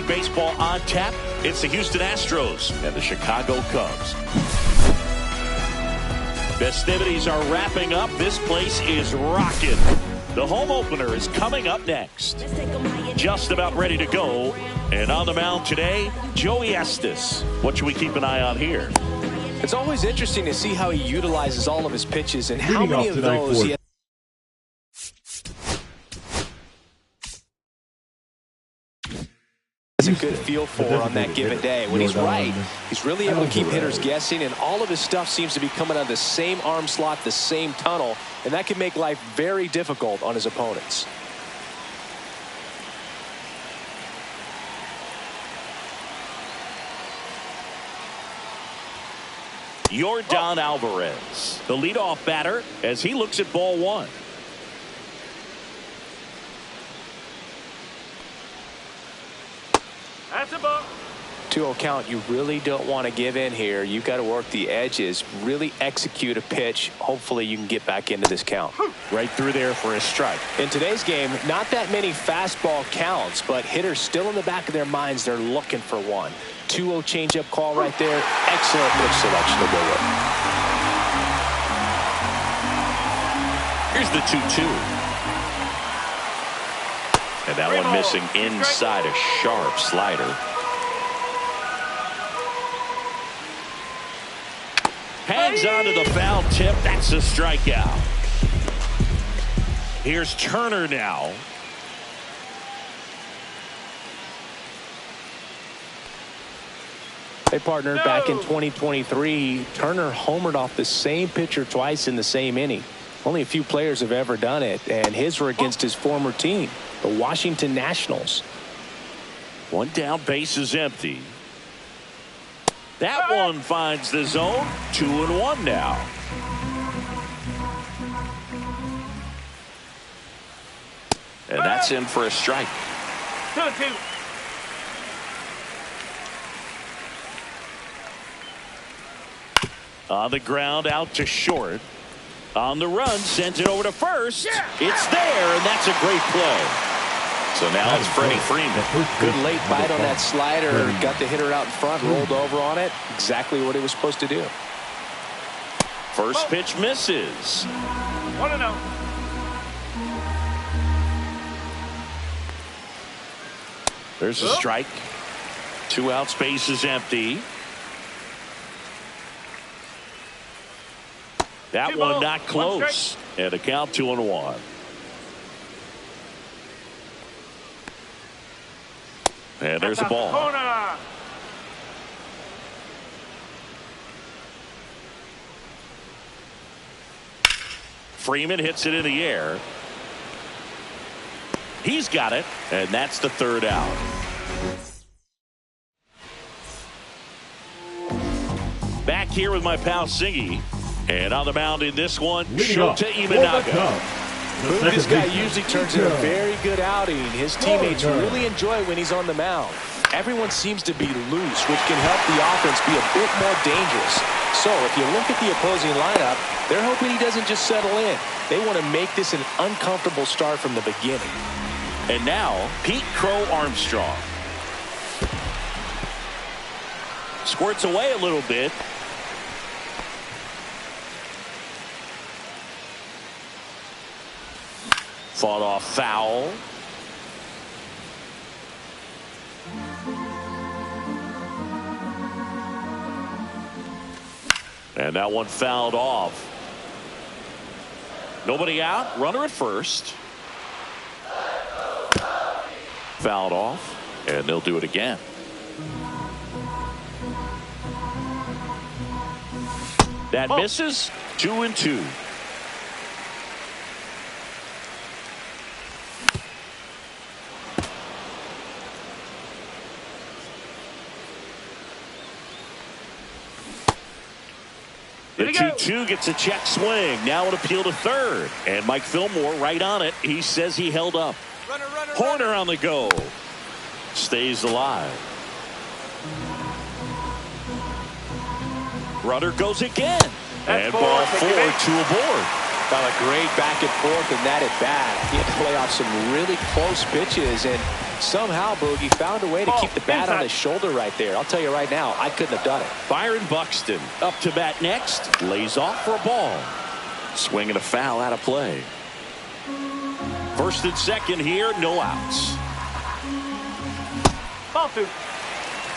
baseball on tap. It's the Houston Astros and the Chicago Cubs. Festivities are wrapping up. This place is rocking. The home opener is coming up next. Just about ready to go. And on the mound today, Joey Estes. What should we keep an eye on here? It's always interesting to see how he utilizes all of his pitches and how many of those he has. A good feel for on that given day. When he's right, he's really able to keep hitters guessing, and all of his stuff seems to be coming out of the same arm slot, the same tunnel, and that can make life very difficult on his opponents. Yordan Alvarez, the leadoff batter, as he looks at ball one. That's a ball. 2-0 count. You really don't want to give in here. You've got to work the edges, really execute a pitch. Hopefully you can get back into this count. Right through there for a strike. In today's game, not that many fastball counts, but hitters still in the back of their minds, they're looking for one. 2-0 changeup call right there. Excellent pitch selection to go with. Here's the 2-2. And that one missing inside, a sharp slider. Hangs on to the foul tip. That's a strikeout. Here's Turner now. Hey, partner, back in 2023, Turner homered off the same pitcher twice in the same inning. Only a few players have ever done it, and his were against his former team, the Washington Nationals. One down, base is empty. That one finds the zone. 2-1 now. And that's in for a strike. 2-2. On the ground, out to short. On the run, sent it over to first. It's there, and that's a great play. So now it's Freddie Freeman. Good late bite on that slider. Got the hitter out in front, rolled over on it. Exactly what he was supposed to do. First pitch misses. 1-0. There's a strike. 2 out, space is empty. That one not close. And a count 2-1. And there's a ball. Corner. Freeman hits it in the air. He's got it, and that's the 3rd out. Back here with my pal Singy. And on the mound in this one, Shotaimligue. This guy usually turns in a very good outing. His teammates really enjoy when he's on the mound. Everyone seems to be loose, which can help the offense be a bit more dangerous. So if you look at the opposing lineup, they're hoping he doesn't just settle in. They want to make this an uncomfortable start from the beginning. And now, Pete Crow Armstrong. Squirts away a little bit. Fought off foul. And that one fouled off. Nobody out. Runner at first. Fouled off. And they'll do it again. That misses. 2-2. The 2-2 gets a check swing. Now an appeal to third. And Mike Fillmore right on it. He says he held up. Horner on the go. Stays alive. Runner goes again. And ball 4, 2 aboard. Got a great back and forth in that at bat. He had to play off some really close pitches, and Somehow, Boogie found a way to keep the bat on his shoulder right there. I'll tell you right now, I couldn't have done it. Byron Buxton up to bat next. Lays off for a ball. Swing and a foul out of play. First and second here, no outs. Ball 2.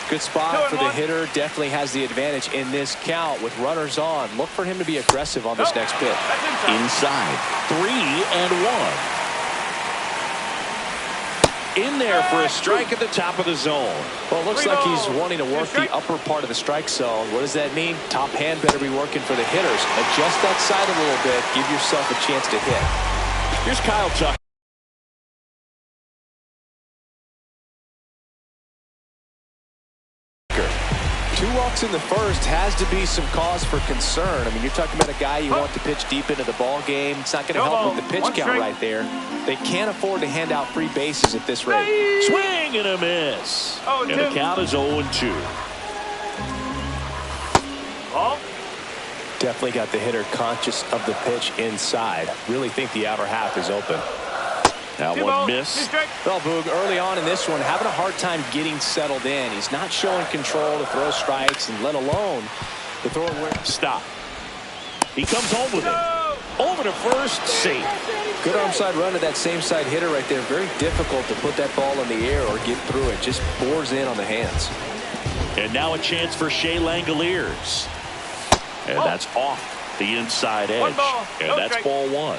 Good spot for the hitter. Definitely has the advantage in this count with runners on. Look for him to be aggressive on this next pitch. Inside. 3-1. In there for a strike at the top of the zone. Well, it looks like he's wanting to work the upper part of the strike zone. What does that mean? Top hand better be working for the hitters. Adjust that side a little bit. Give yourself a chance to hit. Here's Kyle Tucker. 2 walks in the first has to be some cause for concern. I mean, you're talking about a guy you want to pitch deep into the ball game. It's not going to help with the pitch count right there. They can't afford to hand out free bases at this rate. Swing and a miss. And the count is 0-2. Definitely got the hitter conscious of the pitch inside. Really think the outer half is open. That one missed. Well, Boog, early on in this one, having a hard time getting settled in. He's not showing control to throw strikes, and let alone to throw it where. Stop. He comes home with it. Over to first, safe. Good arm side run to that same side hitter right there. Very difficult to put that ball in the air or get through it. Just bores in on the hands. And now a chance for Shea Langoliers. And that's off the inside edge. And that's ball 1.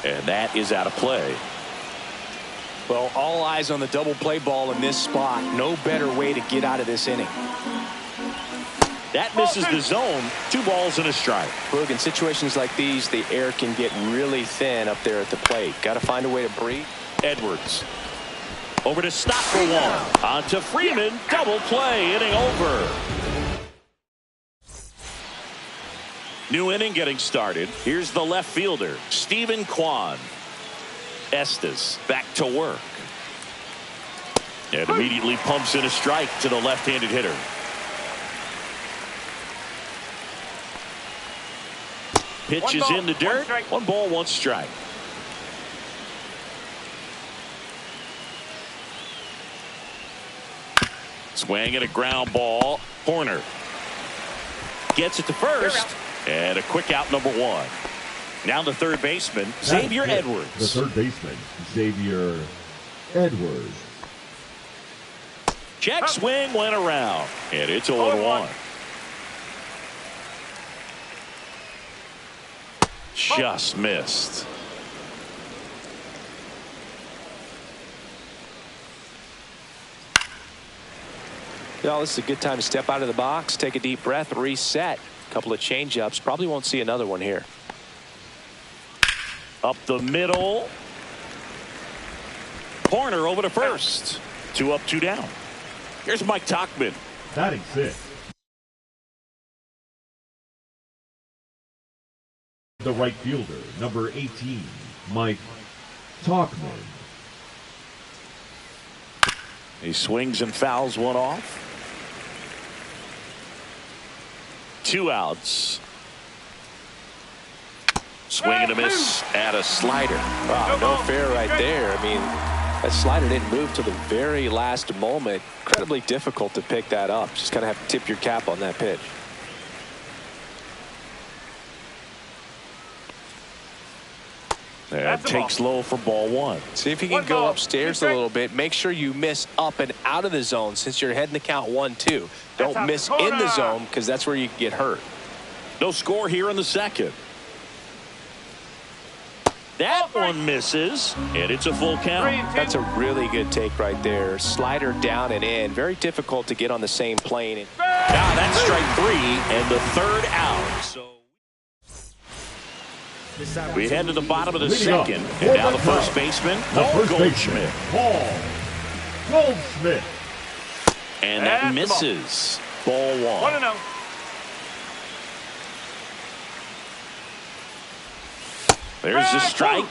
And that is out of play. Well, all eyes on the double play ball in this spot. No better way to get out of this inning. That misses the zone. 2 balls and a strike. Look, in situations like these, the air can get really thin up there at the plate. Got to find a way to breathe. Edwards. Over to Stop for 1. On to Freeman. Double play. Inning over. New inning getting started. Here's the left fielder, Stephen Kwan. Estes back to work. And immediately pumps in a strike to the left-handed hitter. Pitch is in the dirt. 1 ball, 1 strike. Swing and a ground ball. Horner gets it to first. And a quick out, number 1. Now the third baseman, Xavier Edwards. The third baseman, Xavier Edwards. Check swing went around. And it's 0-1. Just missed. Well, this is a good time to step out of the box, take a deep breath, reset. Couple of change-ups. Probably won't see another one here. Up the middle. Corner over to first. 2 up, 2 down. Here's Mike Tauchman. Batting 6. The right fielder, number 18, Mike Tauchman. He swings and fouls one off. 2 outs. Swing and a miss at a slider. Wow, no fair right there. I mean, that slider didn't move till the very last moment. Incredibly difficult to pick that up. Just kind of have to tip your cap on that pitch. That takes low for ball 1. See if you can go upstairs a little bit. Make sure you miss up and out of the zone since you're heading the count 1-2. Don't miss in the zone because that's where you can get hurt. No score here in the second. That one misses, and it's a full count. That's a really good take right there. Slider down and in. Very difficult to get on the same plane. Now that's strike 3 and the 3rd out. So we head to the bottom of the second, and now the first baseman, Paul Goldschmidt. Paul Goldschmidt. And that misses. Ball 1. 1-0. There's the strike.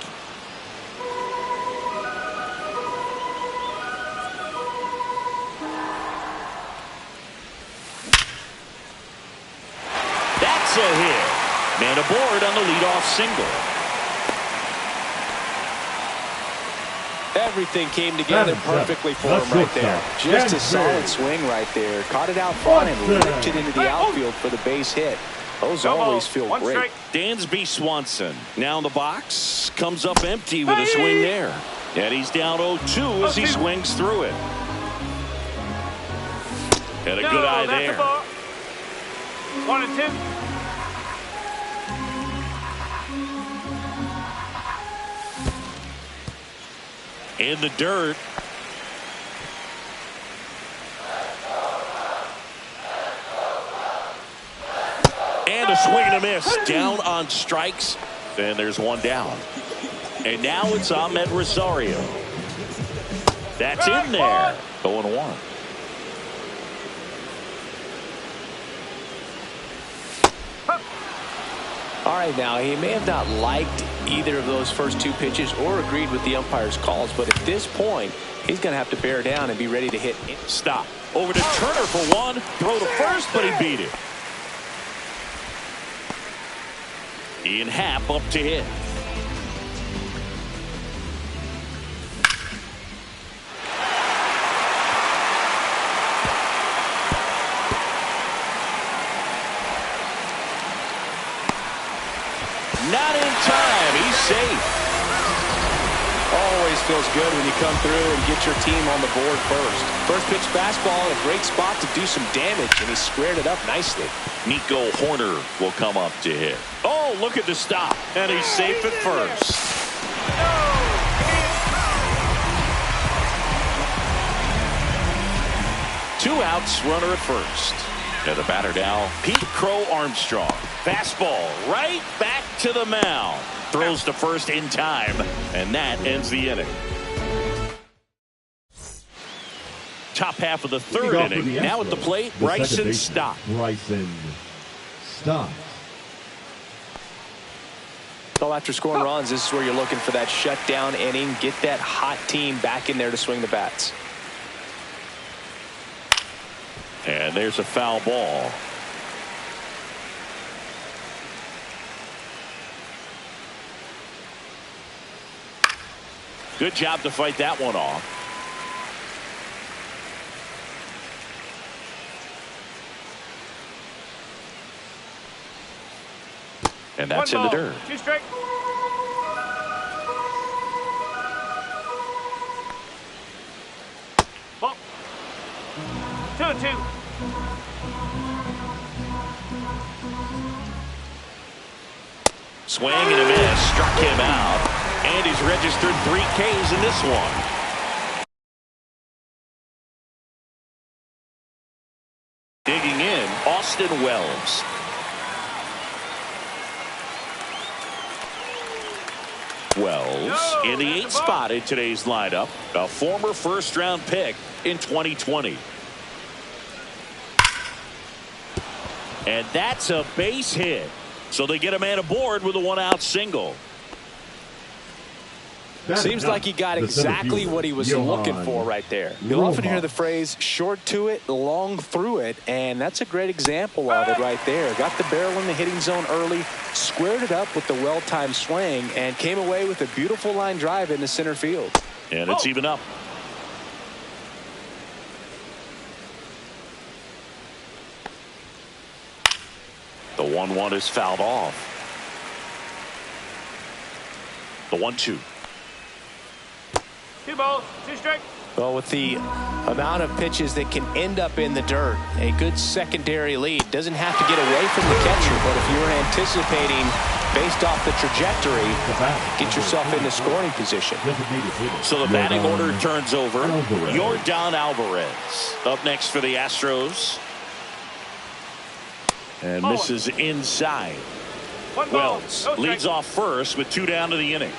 That's a hit. Man aboard on the leadoff single. Everything came together perfectly for him right there. Just a solid swing right there. Caught it out front and ripped it into the outfield for the base hit. Those always feel great. Dansby Swanson now in the box. Comes up empty with a swing there. And he's down 0-2 as he swings through it. And a good eye there. 1-2. In the dirt. And a swing and a miss. Down on strikes. And there's one down. And now it's Ahmed Rosario. That's in there. 0-1. All right, now he may have not liked either of those first two pitches or agreed with the umpire's calls, but at this point, he's going to have to bear down and be ready to hit. Stop. Over to Turner for one. Throw to first, but he beat it. Ian Happ up to hit. Not in time. He's safe. Always feels good when you come through and get your team on the board first. First pitch fastball in a great spot to do some damage, and he squared it up nicely. Nico Horner will come up to hit. Oh, look at the stop. And he's safe at first. Two outs, runner at first. And the batter now, Pete Crow Armstrong. Fastball right back to the mound. Throws to first in time, and that ends the inning. Top half of the third inning. Now at the plate, Bryson Stott. Bryson Stott. Well, after scoring runs, this is where you're looking for that shutdown inning. Get that hot team back in there to swing the bats. And there's a foul ball. Good job to fight that one off. And that's in the dirt. 2 strike. Ball. 2-2. Swing and a miss. Struck him out. And he's registered 3 Ks in this one. Digging in, Austin Wells. Wells in the 8th spot in today's lineup. A former first-round pick in 2020. And that's a base hit. So they get a man aboard with a 1-out single. Seems like he got exactly what he was looking for right there. You'll often hear the phrase short to it, long through it, and that's a great example of it right there. Got the barrel in the hitting zone early, squared it up with the well-timed swing, and came away with a beautiful line drive into center field. And it's even up. The 1-1 is fouled off. The 1-2. 2 balls, 2 strikes. Well, with the amount of pitches that can end up in the dirt, a good secondary lead. Doesn't have to get away from the catcher, but if you're anticipating based off the trajectory, get yourself into scoring position. So the batting order turns over. Yordan Alvarez up next for the Astros. And misses inside. Wells leads off first with 2 down to the inning.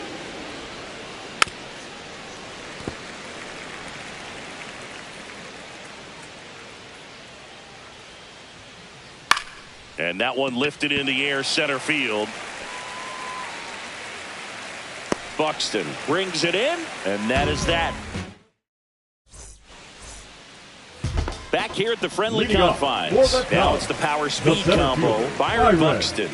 And that one lifted in the air center field. Buxton brings it in, and that is that. Back here at the friendly confines. Now it's the power speed combo. Byron Buxton.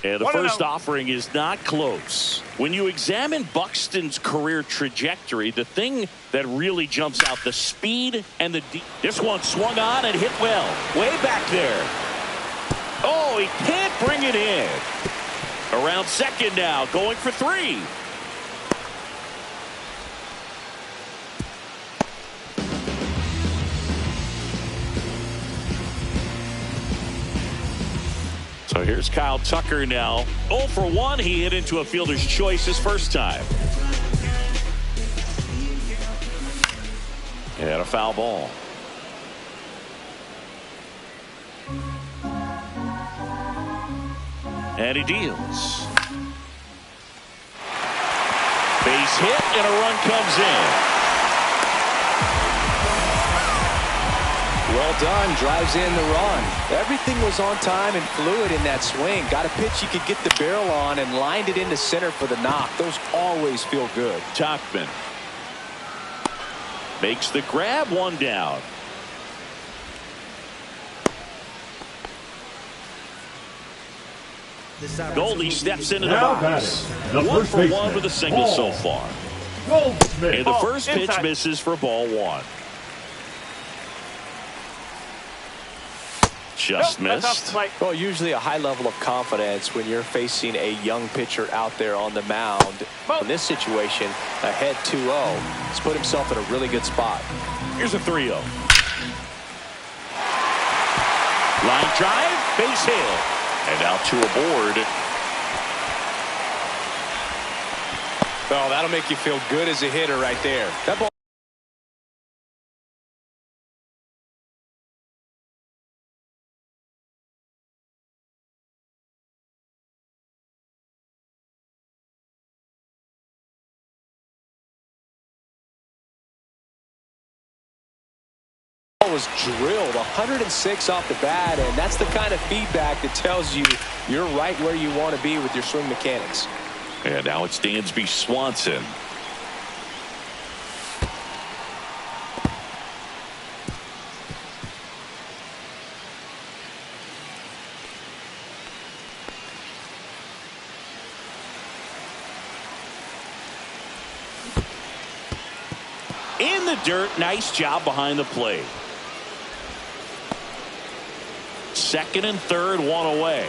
And the 1-0. first offering is not close. When you examine Buxton's career trajectory, the thing that really jumps out, the speed and the deep. This one swung on and hit well. Way back there. Oh, he can't bring it in. Around second now, going for 3. So here's Kyle Tucker now. 0 for 1. He hit into a fielder's choice his first time. And a foul ball. And he deals. Base hit and a run comes in. Well done. Drives in the run. Everything was on time and fluid in that swing. Got a pitch he could get the barrel on and lined it into center for the knock. Those always feel good. Tachman makes the grab, 1 down. Goldie steps into the box. 1 for 1 with a single so far. And the first pitch misses for ball 1. Just missed. Well, usually a high level of confidence when you're facing a young pitcher out there on the mound. In this situation, ahead 2-0. He's put himself in a really good spot. Here's a 3-0. Line drive, base hit. And out to aboard. Oh, that'll make you feel good as a hitter right there. That ball was drilled 106 off the bat, and that's the kind of feedback that tells you you're right where you want to be with your swing mechanics. And now it's Dansby Swanson. In the dirt, nice job behind the plate. Second and third, 1 away.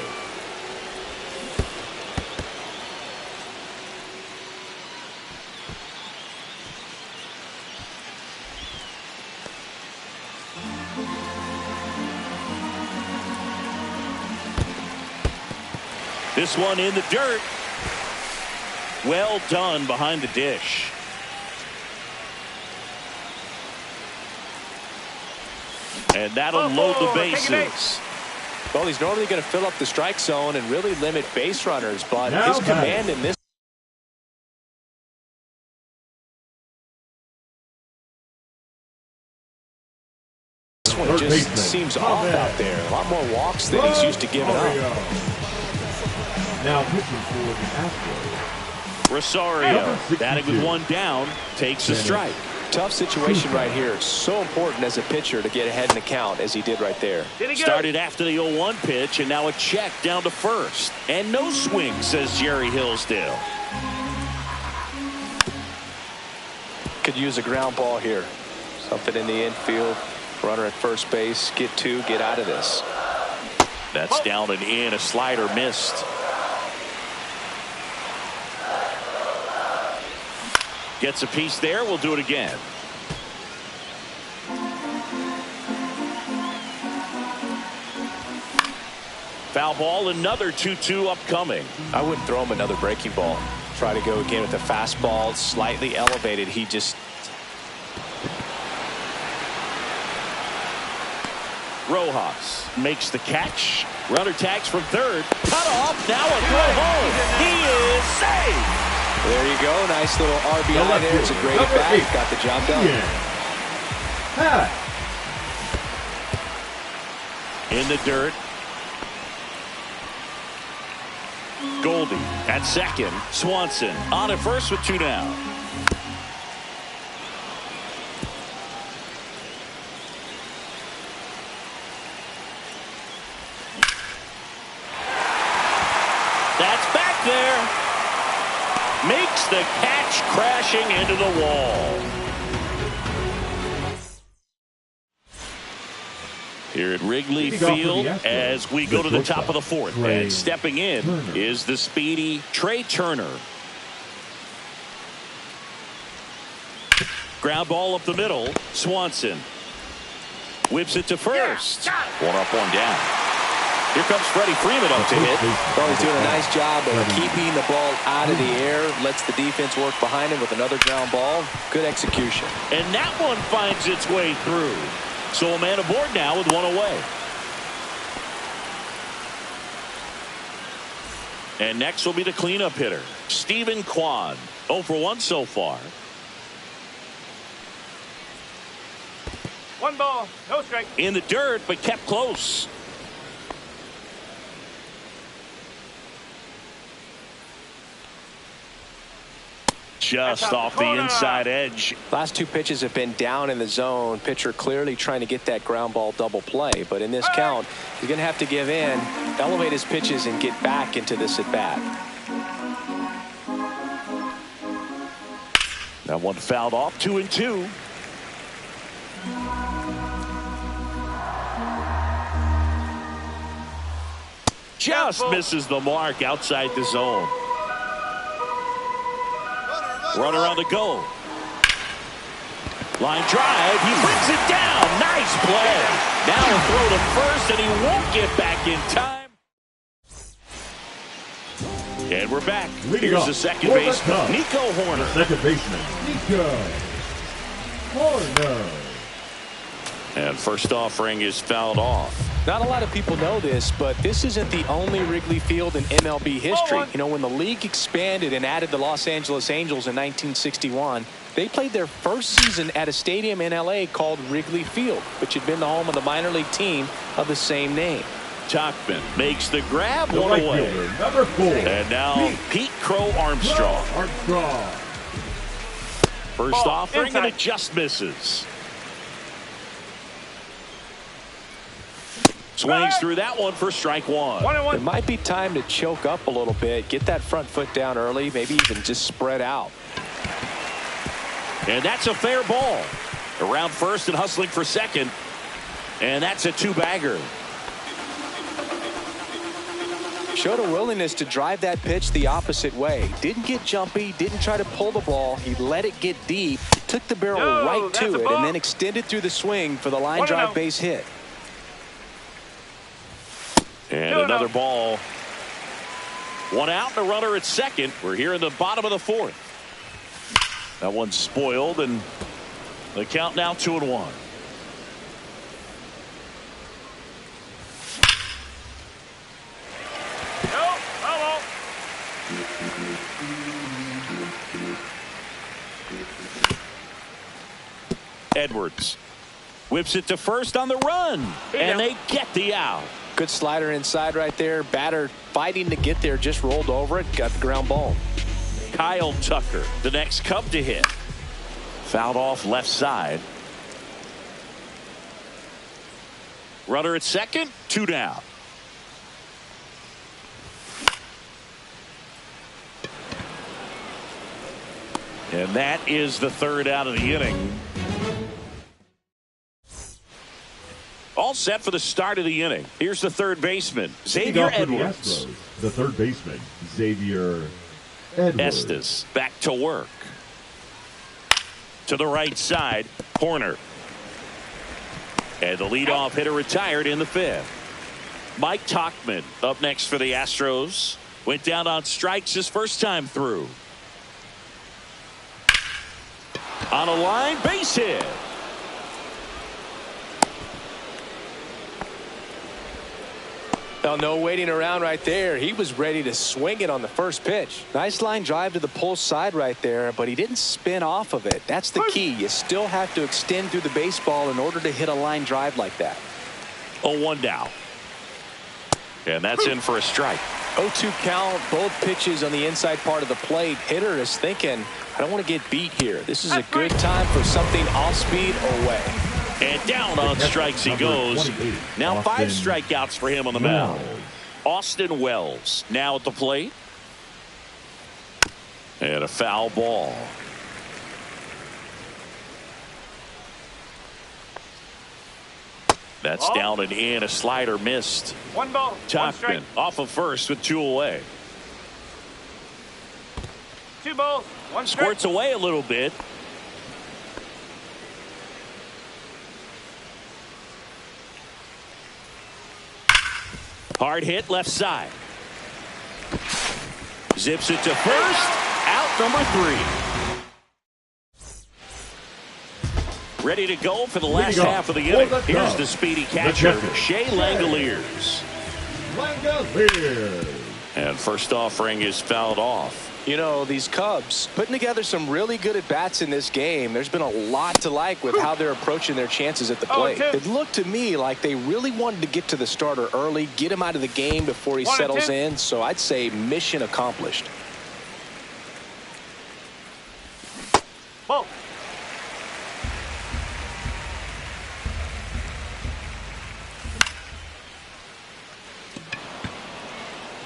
This one in the dirt. Well done behind the dish. And that'll load the bases. Well, he's normally going to fill up the strike zone and really limit base runners, but his command in this one just seems off out there. A lot more walks than he's used to giving up. Now pitching for the Astros. Rosario, batting with 1 down, takes a strike. Tough situation right here. It's so important as a pitcher to get ahead in the count as he did right there. Started after the 0-1 pitch, and now a check down to first. And no swing, says Jerry Hillsdale. Could use a ground ball here. Something in the infield. Runner at first base. Get 2, get out of this. That's down and in. A slider missed. Gets a piece there. We'll do it again. Foul ball, another 2-2 upcoming. I wouldn't throw him another breaking ball. Try to go again with the fastball, slightly elevated. He just... Rojas makes the catch. Runner tags from third. Cut off. Now a throw home. He is safe. There you go. Nice little RBI there. It's a great at bat. Got the job done. In the dirt. Goldie at second. Swanson on at first with 2 down. makes the catch, crashing into the wall. Here at Wrigley Field as we go to the top of the fourth. And stepping in is the speedy Trey Turner. Ground ball up the middle. Swanson whips it to first. One up, one down. Here comes Freddie Freeman up to hit. Well, he's doing a nice job of keeping the ball out of the air. Lets the defense work behind him with another ground ball. Good execution. And that one finds its way through. So a man aboard now with one away. And next will be the cleanup hitter, Stephen Kwan. 0 for 1 so far. 1 ball, no strike. In the dirt, but kept close. Just off the inside edge. Last 2 pitches have been down in the zone. Pitcher clearly trying to get that ground ball double play. But in this count, he's going to have to give in, elevate his pitches, and get back into this at bat. That one fouled off. 2-2. Just misses the mark outside the zone. Runner on the go. Line drive. He brings it down. Nice play. Now a throw to first, and he won't get back in time. And we're back. Here's the second baseman, Nico Horner. Second baseman, Nico Horner. And first offering is fouled off. Not a lot of people know this, but this isn't the only Wrigley Field in MLB history. You know, when the league expanded and added the Los Angeles Angels in 1961, they played their first season at a stadium in L.A. called Wrigley Field, which had been the home of the minor league team of the same name. Tauchman makes the grab, one away. Number 4. And now Pete Crow Armstrong. First offering, and it just misses. Swings through that one for strike one. It might be time to choke up a little bit, get that front foot down early, maybe even just spread out. And that's a fair ball. Around first and hustling for second. And that's a 2-bagger. Showed a willingness to drive that pitch the opposite way. Didn't get jumpy, didn't try to pull the ball. He let it get deep, took the barrel right to it, and then extended through the swing for the line drive base hit. And another ball. One out and a runner at second. We're here in the bottom of the fourth. That one's spoiled, and the count now 2-1. Edwards whips it to first on the run, and they get the out. Good slider inside right there. Batter fighting to get there, just rolled over it, got the ground ball. Kyle Tucker, the next Cub to hit. Fouled off left side. Runner at second, 2 down. And that is the third out of the inning. All set for the start of the inning. Here's the third baseman, Xavier Edwards. The third baseman, Xavier Edwards. Estes back to work. To the right side, Horner. And the leadoff hitter retired in the fifth. Mike Tauchman up next for the Astros. Went down on strikes his first time through. On a line, base hit. Well, no waiting around right there. He was ready to swing it on the first pitch. Nice line drive to the pull side right there, but he didn't spin off of it. That's the key. You still have to extend through the baseball in order to hit a line drive like that. 0-1 down. And that's in for a strike. 0-2 count, both pitches on the inside part of the plate. Hitter is thinking, I don't want to get beat here. This is a good time for something off speed away. And down on strikes he goes. Now 5 strikeouts for him on the mound. Austin Wells now at the plate. And a foul ball. That's down and in. A slider missed. 1 ball, 1 Topman strike. off of first with 2 away. 2 balls, 1 strike. Squirts away a little bit. Hard hit left side. Zips it to first. Out number 3. Ready to go for the last half of the inning. Here's the speedy catcher, Shea Langoliers. And first offering is fouled off. You know, these Cubs putting together some really good at-bats in this game. There's been a lot to like with how they're approaching their chances at the plate. It looked to me like they really wanted to get to the starter early, get him out of the game before he settles in. So I'd say mission accomplished. Ball.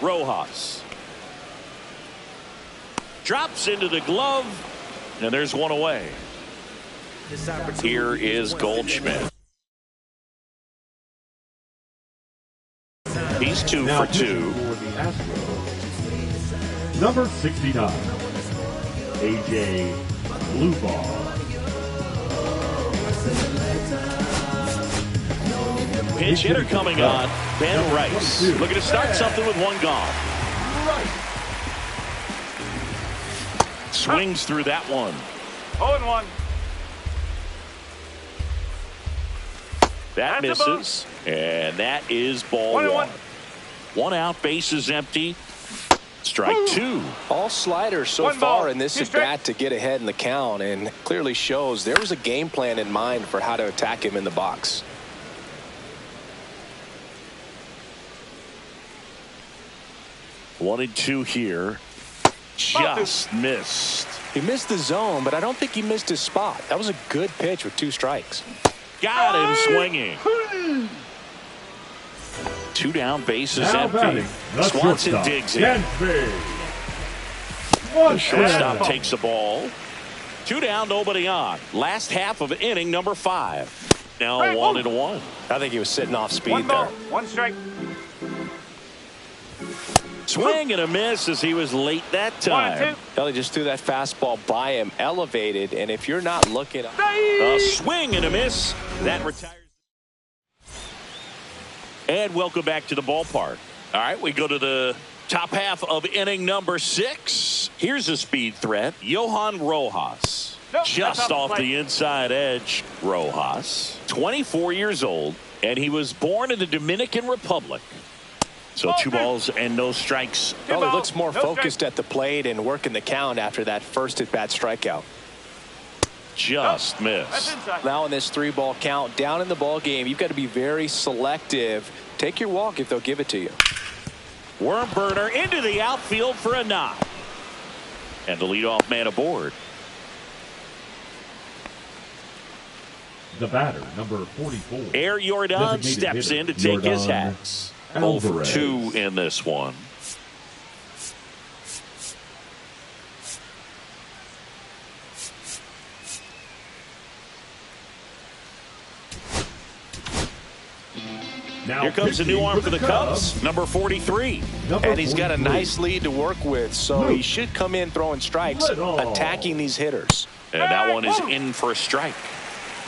Rojas. Drops into the glove, and there's 1 away. Here is Goldschmidt. He's 2 for 2. Number 69, AJ Blueball. Pinch hitter coming on, Ben Rice. Looking to start something with 1 gone. Swings through that one. 0-1. That That's misses. And that is ball 1. 1 out, bases empty. Strike 2. All sliders so 1 far ball, in this 2 at bat to get ahead in the count, and clearly shows there was a game plan in mind for how to attack him in the box. One and 2 here. Just missed. He missed the zone, but I don't think he missed his spot. That was a good pitch with 2 strikes. Got him swinging. 2 down, bases empty. Swanson digs in. The shortstop takes the ball. 2 down, nobody on. Last half of inning number 5. Now 1-1. I think he was sitting off speed 1 ball, there. 1 strike. Swing and a miss as he was late that time. Well, he just threw that fastball by him, elevated, and if you're not looking, A swing and a miss. That retires. And welcome back to the ballpark. All right, we go to the top half of inning number 6. Here's a speed threat, Johan Rojas. Just off the inside edge. Rojas, 24 years old, and he was born in the Dominican Republic. So 2 balls and no strikes. Well, he looks more focused at the plate and working the count after that first at-bat strikeout. Just missed. Now in this 3-ball count, down in the ball game, you've got to be very selective. Take your walk if they'll give it to you. Worm burner into the outfield for a knock. And the leadoff man aboard. The batter, number 44. Air Jordan steps in to take his hats. 0 for 2 in this one. Now here comes a new arm for the Cubs, number 43. And he's got a nice lead to work with, so he should come in throwing strikes, attacking these hitters. And that one is in for a strike.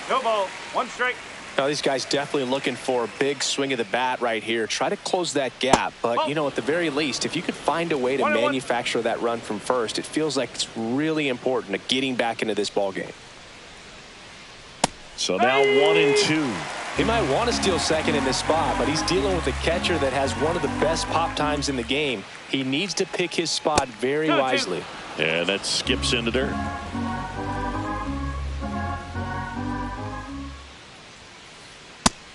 No ball, 1 strike. Now these guys definitely looking for a big swing of the bat right here. Try to close that gap, but you know, at the very least, if you could find a way to manufacture that run from first, it feels like it's really important to getting back into this ball game. So now 1 and 2. He might want to steal second in this spot, but he's dealing with a catcher that has one of the best pop times in the game. He needs to pick his spot very wisely. And that skips into dirt.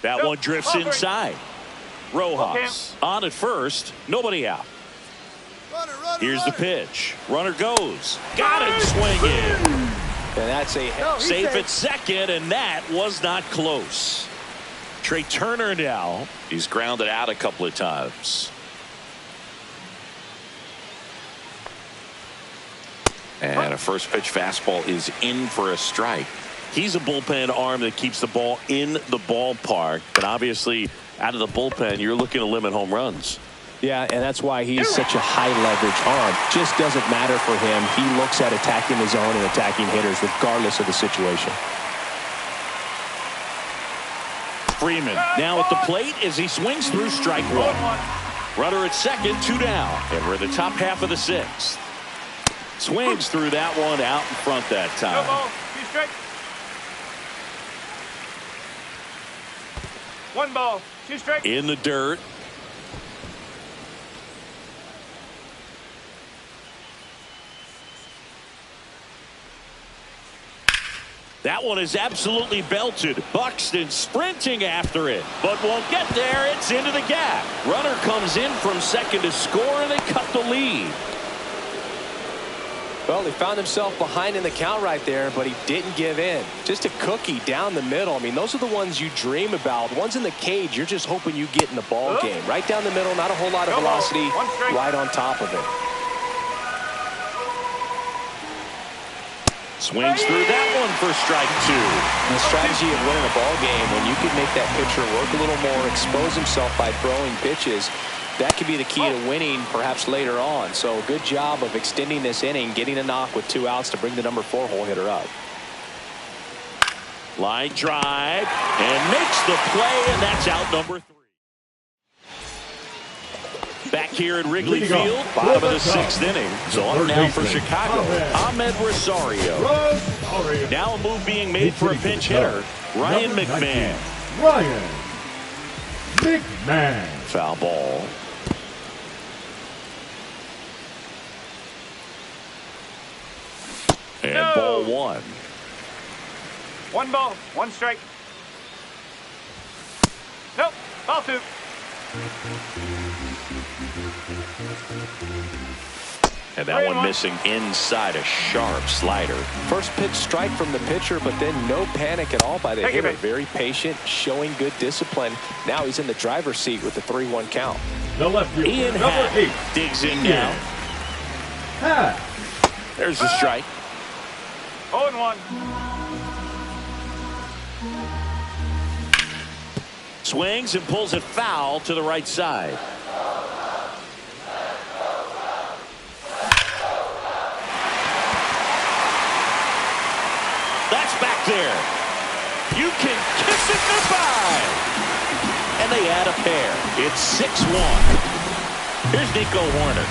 That one drifts inside. Rojas on at first. Nobody out. Here's the pitch. Runner goes. Got him swinging. And that's a safe at second, and that was not close. Trey Turner now. He's grounded out a couple of times. a first pitch fastball is in for a strike. He's a bullpen arm that keeps the ball in the ballpark. But obviously, out of the bullpen, you're looking to limit home runs. Yeah, and that's why he's such a high-leverage arm. Just doesn't matter for him. He looks at attacking his own and attacking hitters regardless of the situation. Freeman now at the plate as he swings through strike one. Runner at second, 2 down. And we're in the top half of the 6th. Swings through that one out in front that time. No ball, 2 strikes. 1 ball, 2 strikes. In the dirt. That one is absolutely belted. Buxton sprinting after it, but won't get there. It's into the gap. Runner comes in from second to score, and they cut the lead. Well, he found himself behind in the count right there, but he didn't give in. Just a cookie down the middle. I mean, those are the ones you dream about. Ones in the cage, you're just hoping you get in the ball game. Right down the middle, not a whole lot of velocity, right on top of it. Swings through that one for strike 2. The strategy of winning a ball game, when you can make that pitcher work a little more, expose himself by throwing pitches, that could be the key to winning perhaps later on. So good job of extending this inning, getting a knock with 2 outs to bring the number 4 hole hitter up. Line drive and makes the play, and that's out number 3. Back here at Wrigley Field, bottom of the 6th inning. So on now for Chicago, Ahmed Rosario. Now a move being made for a pinch hitter, Ryan McMahon. Ryan McMahon. Foul ball. And ball 1. 1 ball, 1 strike. Nope, ball 2. And that one missing inside a sharp slider. First pitch strike from the pitcher, but then no panic at all by the hitter. Very patient, showing good discipline. Now he's in the driver's seat with the 3-1 count. The left fielder, Ian number Happ 8. digs in now. There's the strike. 0-1. Swings and pulls it foul to the right side. That's back there. You can kiss it goodbye. And they add a pair. It's 6-1. Here's Nico Horner.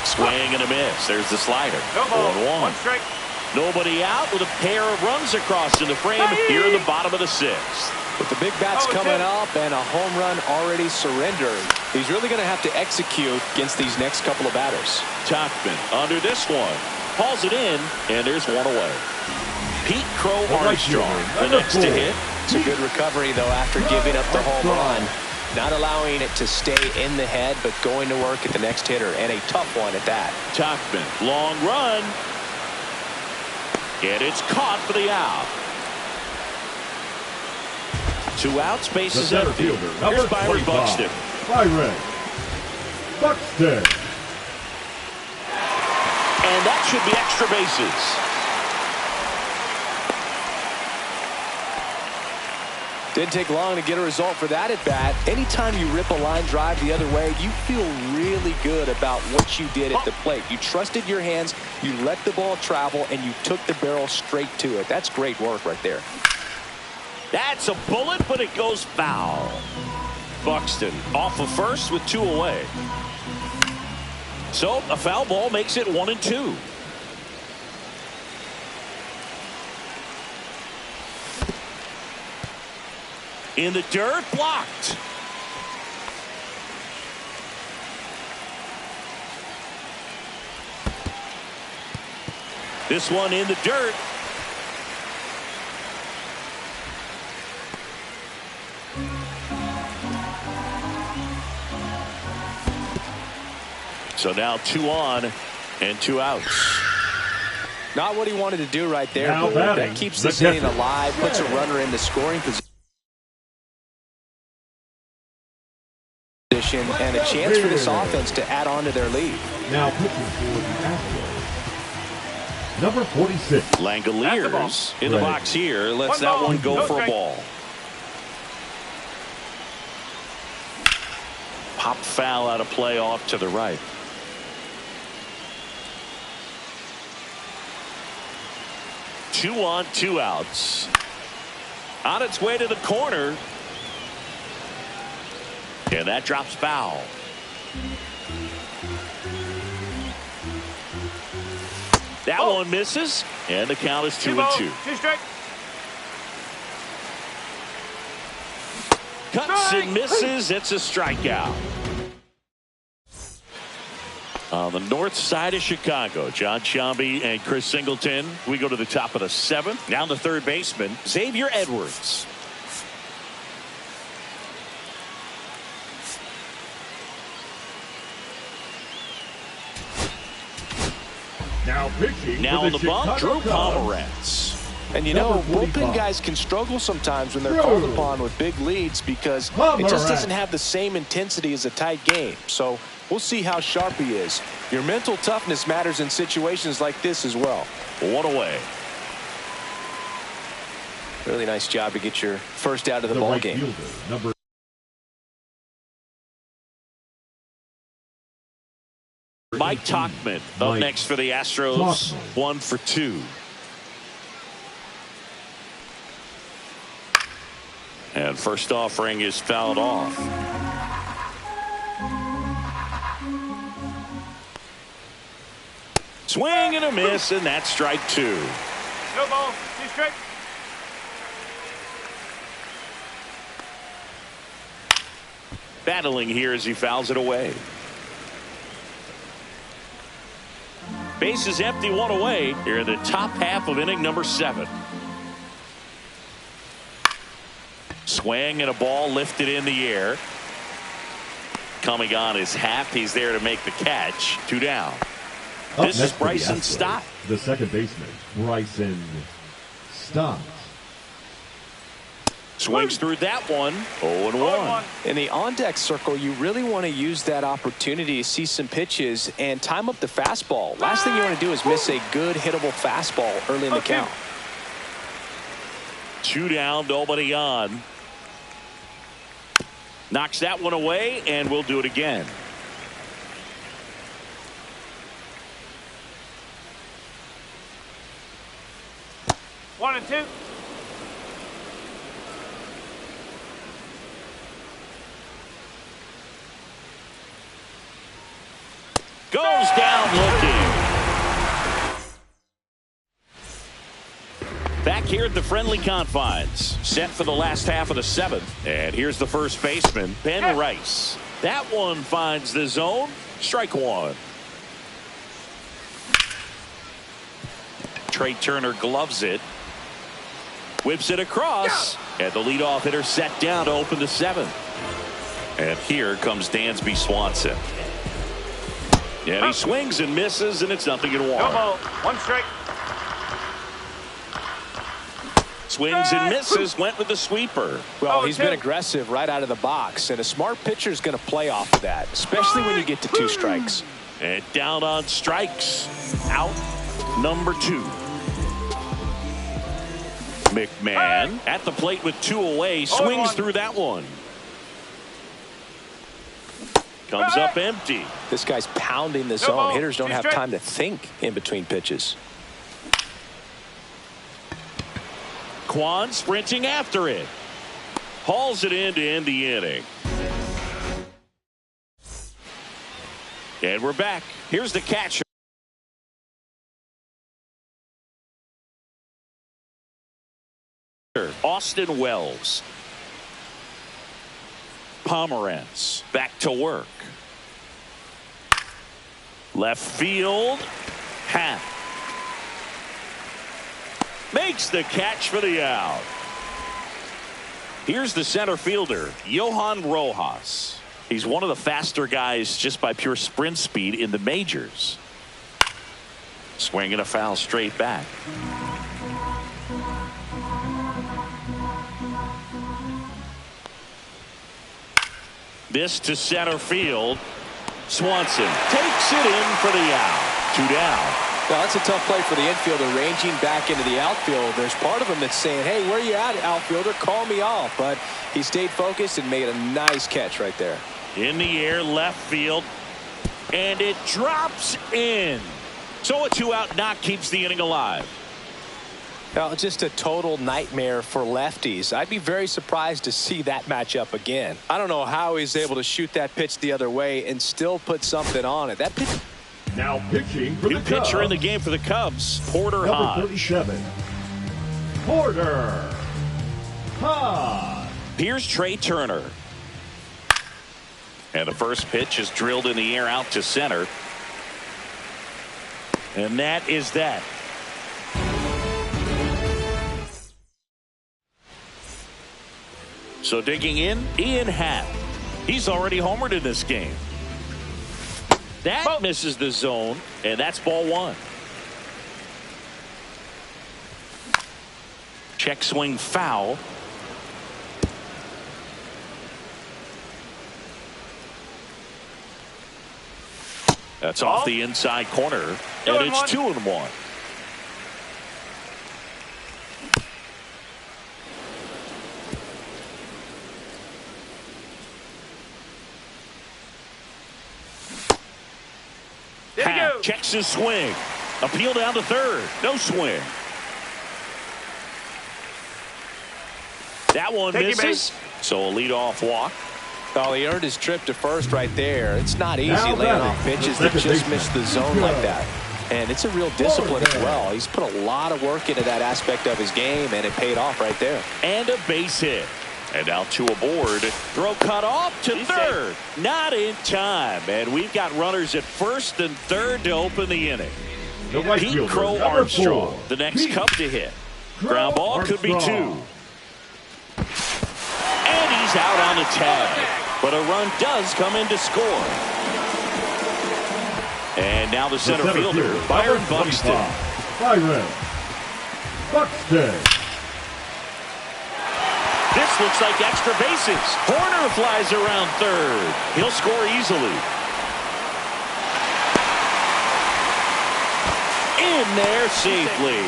Swing and a miss. There's the slider. No ball, 0-1. 1 strike. Nobody out with a pair of runs across in the frame here in the bottom of the 6th. With the big bats coming up and a home run already surrendered, he's really going to have to execute against these next couple of batters. Tachman under this one. Hauls it in, and there's one away. Pete Crow Armstrong, the next to hit. It's a good recovery, though, after giving up the home run. Not allowing it to stay in the head, but going to work at the next hitter, and a tough one at that. Tachman, long run. And it's caught for the out. 2 outs, base is empty. Here's Byron Buxton. Byron Buxton. And that should be extra bases. Didn't take long to get a result for that at bat. Anytime you rip a line drive the other way, you feel really good about what you did at the plate. You trusted your hands, you let the ball travel, and you took the barrel straight to it. That's great work right there. That's a bullet, but it goes foul. Buxton off of first with 2 away. So a foul ball makes it 1-2. In the dirt, blocked. This one in the dirt. So now 2 on and 2 outs. Not what he wanted to do right there, Now but that keeps this inning alive, puts a runner in the scoring position. And a chance for this offense to add on to their lead. Now pitching for the Astros, number 46. Langoliers in the box here. Lets that one go for a ball. Pop foul out of play off to the right. Two on, two outs. On its way to the corner. And that drops foul. That one misses. And the count is 2-2. Two strike. Cuts and misses. It's a strikeout. On the north side of Chicago, John Sciambi and Chris Singleton. We go to the top of the seventh. Now the third baseman, Xavier Edwards. Now pitching. Now on the bump, Drew Pomeranz. And you know, bullpen guys can struggle sometimes when they're called upon with big leads because it just doesn't have the same intensity as a tight game. So we'll see how sharp he is. Your mental toughness matters in situations like this as well. One away. Really nice job to get your first out of the ball right game. Fielder, number Mike Tauchman up next for the Astros. 1 for 2. And first offering is fouled off. Swing and a miss, and that's strike 2. No ball. Two strike. Battling here as he fouls it away. Base is empty, one away here in the top half of inning number 7. Swing and a ball lifted in the air. Coming on his half. He's there to make the catch. 2 down. This is Bryson Stott. The second baseman, Bryson Stott. Swings through that one. 0-1. In the on-deck circle, you really want to use that opportunity to see some pitches and time up the fastball. Last thing you want to do is miss a good hittable fastball early in the count. 2 down, nobody on. Knocks that one away, and we'll do it again. One and two. Goes down looking. Back here at the friendly confines. Set for the last half of the 7th. And here's the first baseman, Ben Rice. That one finds the zone. Strike 1. Trey Turner gloves it. Whips it across. And the leadoff hitter set down to open the 7th. And here comes Dansby Swanson. And he swings and misses, and it's 0-1. No ball. One strike. Swings and misses, went with the sweeper. Well, he's been aggressive right out of the box, and a smart pitcher is going to play off of that, especially when you get to 2 strikes. And down on strikes. Out number 2. McMahon at the plate with 2 away. Swings through that one. Comes up empty. This guy's pounding the zone. Hitters don't have time to think in between pitches. Kwan sprinting after it. Hauls it in to end the inning. And we're back. Here's the catcher. Austin Wells. Pomeranz back to work. Left field. Happ makes the catch for the out. Here's the center fielder, Johan Rojas. He's one of the faster guys just by pure sprint speed in the majors. Swinging a foul straight back. This to center field. Swanson takes it in for the out. 2 down. Well, that's a tough play for the infielder, ranging back into the outfield. There's part of him that's saying, hey, where you at, outfielder? Call me off. But he stayed focused and made a nice catch right there. In the air, left field. And it drops in. So a 2-out knock keeps the inning alive. Well, just a total nightmare for lefties. I'd be very surprised to see that matchup again. I don't know how he's able to shoot that pitch the other way and still put something on it. That pitch. Now pitching for New the Cubs. pitcher in the game for the Cubs, Porter Number Hodge. 37, Porter Hodge. Here's Trey Turner. And the first pitch is drilled in the air out to center. And that is that. So digging in, Ian Happ. He's already homered in this game. That misses the zone, and that's ball 1. Check swing foul. That's off the inside corner, and it's 2-1. Happ checks his swing. Appeal down to third. No swing. That one misses. So a leadoff walk. Oh, he earned his trip to first right there. It's not easy laying off pitches that just miss the zone like that. And it's a real discipline as well. He's put a lot of work into that aspect of his game, and it paid off right there. And a base hit. And now 2 aboard. Throw cut off to third. Not in time. And we've got runners at first and third to open the inning. Pete Crow Armstrong, the next Cub to hit. Ground ball could be 2. And he's out on the tag. But a run does come in to score. And now the center fielder, Byron Buxton. Byron Buxton. This looks like extra bases. Horner flies around third. He'll score easily. In there safely.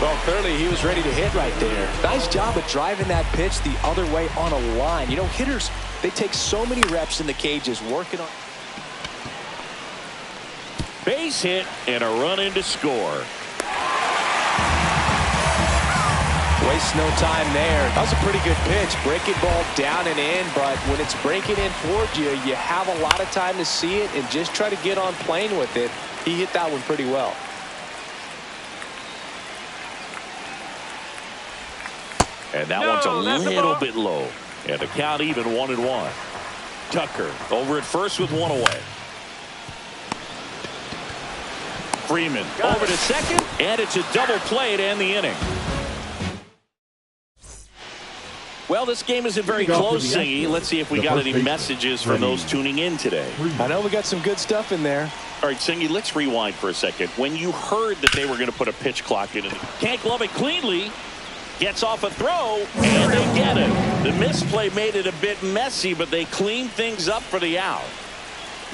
Well, clearly he was ready to hit right there. Nice job of driving that pitch the other way on a line. You know, hitters, they take so many reps in the cages working on. Base hit and a run in to score. Waste no time there. That was a pretty good pitch. Breaking ball down and in, but when it's breaking in towards you, you have a lot of time to see it and just try to get on plane with it. He hit that one pretty well. And that one's a little bit low. And the count even 1-1. Tucker over at first with 1 away. Freeman over to second, and it's a double play to end the inning. Well, this game isn't very close, Singy. Let's see if we got any messages from those tuning in today. I know we got some good stuff in there. All right, Singy, let's rewind for a second. When you heard that they were going to put a pitch clock in it, can't glove it cleanly. Gets off a throw, and they get it. The misplay made it a bit messy, but they cleaned things up for the out.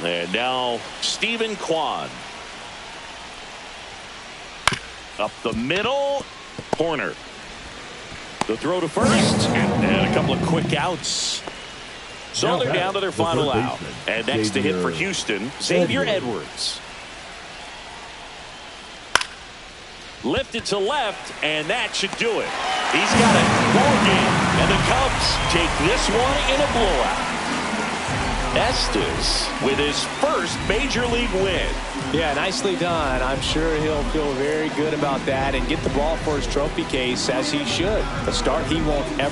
And now Stephen Kwan. Up the middle. Horner. The throw to first, and a couple of quick outs. So they're down to their final out. And next to hit for Houston, Xavier Edwards. Lifted to left, and that should do it. He's got it. Ball game, and the Cubs take this one in a blowout. Estes with his first major league win. Yeah, nicely done. I'm sure he'll feel very good about that and get the ball for his trophy case, as he should. A start he won't ever